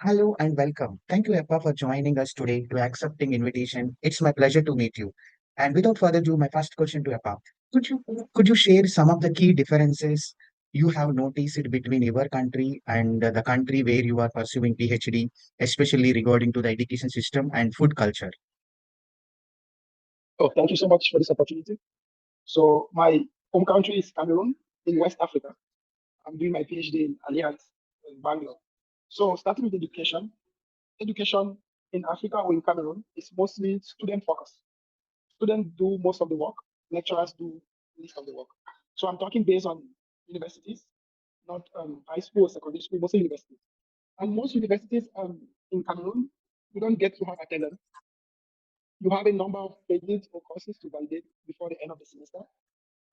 Hello and welcome. Thank you, Epah, for joining us today to accepting invitation. It's my pleasure to meet you. And without further ado, my first question to Epah. Could you could you share some of the key differences you have noticed between your country and the country where you are pursuing PhD, especially regarding to the education system and food culture? Oh, thank you so much for this opportunity. So my home country is Cameroon in West Africa. I'm doing my PhD in Alliance in Bangalore. So starting with education, education in Africa or in Cameroon is mostly student focused. Students do most of the work, lecturers do least of the work. So I'm talking based on universities, not high school or secondary school, mostly universities. And most universities in Cameroon, you don't get to have attendance. You have a number of credits or courses to validate before the end of the semester,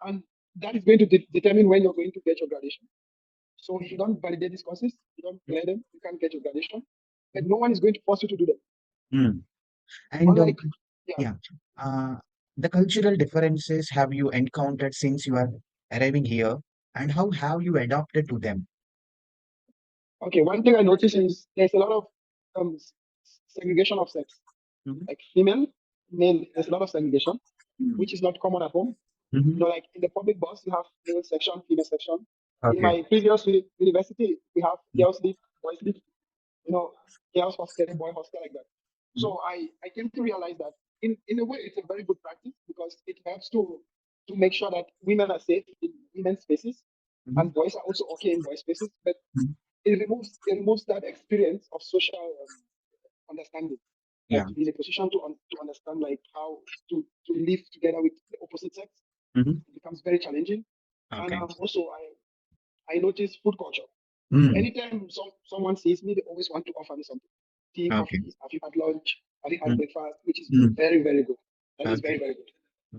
and that is going to determine when you're going to get your graduation. So if you don't validate these courses, you don't clear them, you can't get your graduation. But no one is going to force you to do them. Mm. And Unlike, yeah, yeah, uh, the cultural differences have you encountered since you are arriving here, and how have you adapted to them? okay. One thing I noticed is there's a lot of segregation of sex, Mhm. like female, male. There's a lot of segregation, Mm. which is not common at home. Mhm. Like in the public bus, you have male section, female section. In Okay. my previous university, we have girls lift, boys lift. you know, girls hostel, boy hostel, like that. Mhm. So I came to realize that in a way it's a very good practice because it helps to make sure that women are safe in women's spaces Mhm. and boys are also okay in boys' spaces. But Mhm. it removes that experience of social understanding, Yeah. like to be in a position to understand like how to live together with the opposite sex. Mhm. It becomes very challenging. And Okay. also I notice food culture. Mm. Anytime someone sees me, they always want to offer me something. Tea, Okay. coffee, have you had lunch? Have you had Mm. breakfast? Which is Mm. very, very good. That is Okay. very, very good.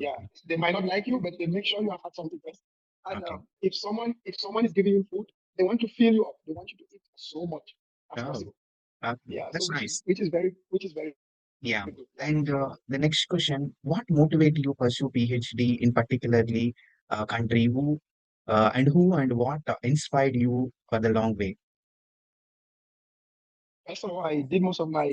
Yeah. Okay. They might not like you, but they make sure you have had something first. And Okay. if someone is giving you food, they want to fill you up. They want you to eat so much as Oh, possible. okay. Yeah. So That's nice. which is very Yeah. good. Yeah. And the next question, what motivated you pursue PhD in particularly country? Who and what inspired you for the long way? First of all, I did most of my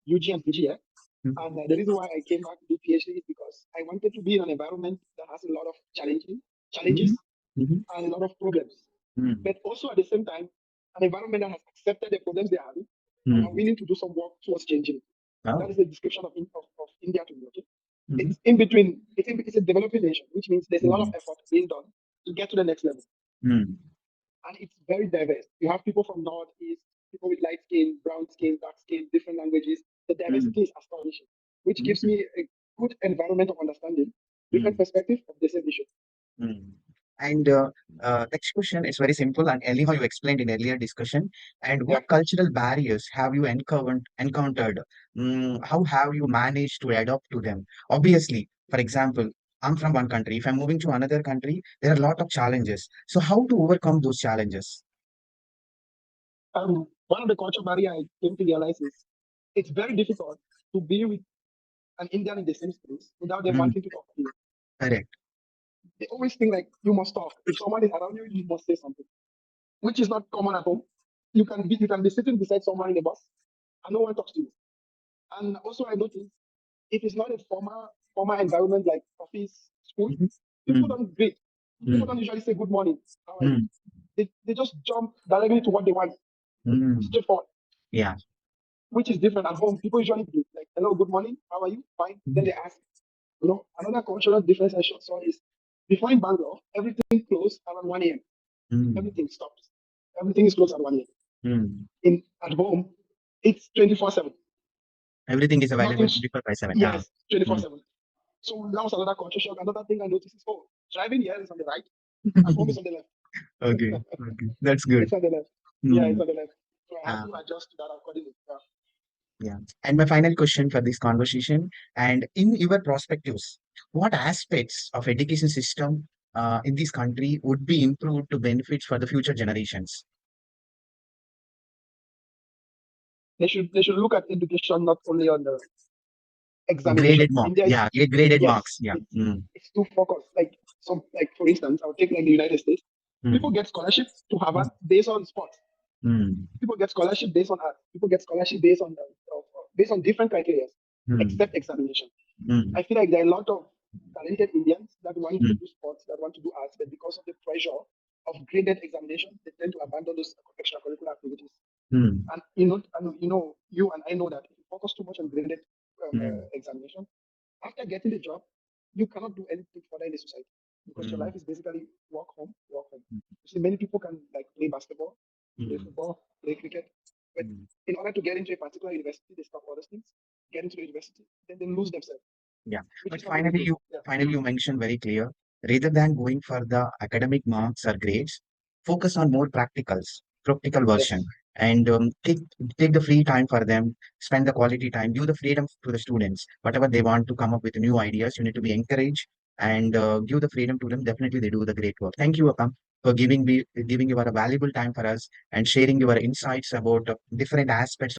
UG and PG here. Mm. And the reason why I came back to do PhD is because I wanted to be in an environment that has a lot of Mhm. challenges Mhm. and a lot of problems. Mm. But also at the same time, an environment that has accepted the problems they're having and are Mm. willing to do some work towards changing it. That Oh. is the description of India to me. Okay, Mhm. it's in between. It's a developing nation, which means there's a lot of Mm. effort being done to get to the next level, Mm. and it's very diverse. You have people from north, east, people with light skin, brown skin, dark skin, different languages. The Mm. diversity is astonishing, which gives Mm. me a good environment of understanding different Mm. perspectives of the same issue. Mm. And next question is very simple and early how you explained in earlier discussion. And Yeah. what cultural barriers have you encountered? How have you managed to adapt to them? Obviously, for example, I'm from one country. If I'm moving to another country, there are a lot of challenges. So how to overcome those challenges? One of the culture barrier I came to realize is it's very difficult to be with an Indian in the same space without them Mm. wanting to talk to you. Correct. They always think like you must talk. If someone is around you, you must say something, which is not common at home. You can be sitting beside someone in the bus and no one talks to you. And also I noticed if it's not a formal environment like office, school, Mhm. people Mm. don't greet. People Mm. don't usually say good morning. How are you? Mm. They just jump directly to what they want, Mm. straightforward, Yeah. which is different at home. People usually greet like hello, good morning, how are you? Fine. Then Mm. they ask. Another cultural difference I saw is before in Bangalore, everything closed around 1 a.m. Mm. Everything stops. Everything is closed at 1 a.m. Mm. In at home, it's 24/7. Everything is available Nothing. 24/7. Ah. Yes, Mm. 24/7. So that was another culture shock. Another thing I noticed is driving here is on the right, at home is on the left. Okay. Okay. That's good. It's on the left. Yeah, it's Mm. on the left. So I have Uh, to adjust to that accordingly. Yeah. yeah. And my final question for this conversation, and in your perspectives, what aspects of education system in this country would be improved to benefit for the future generations? They should look at education not only on the examination. Graded mark. India is Yeah. Graded yes, marks. Yeah. it's Mm. it's too focused. Like for instance, I'll take like the United States. People Mm. get scholarship to Harvard based on sports. mm, People get scholarship based on art. People get scholarship based on different criteria, mm, except examination. mm, I feel like there are a lot of talented Indians that want to mm, do sports, that want to do arts, but because of the pressure of graded examinations, they tend to abandon those extracurricular activities. mm, And you and I know that if you focus too much on graded mm, examination, after getting the job, you cannot do anything further in the society because your mm, life is basically work home, work home. You see, many people can like play basketball, play mm, football, play cricket, but mm. in order to get into a particular university, they stop all those things, get into the university, then they lose themselves, Yeah. which But is not really good. Yeah. finally you mentioned very clear, rather than going for the academic marks or grades, focus on more practical version, Yes. and take the free time for them, spend the quality time, give the freedom to the students. Whatever they want to come up with new ideas, you need to be encouraged and give the freedom to them. Definitely, they do the great work. Thank you, Apam, for giving your valuable time for us and sharing your insights about different aspects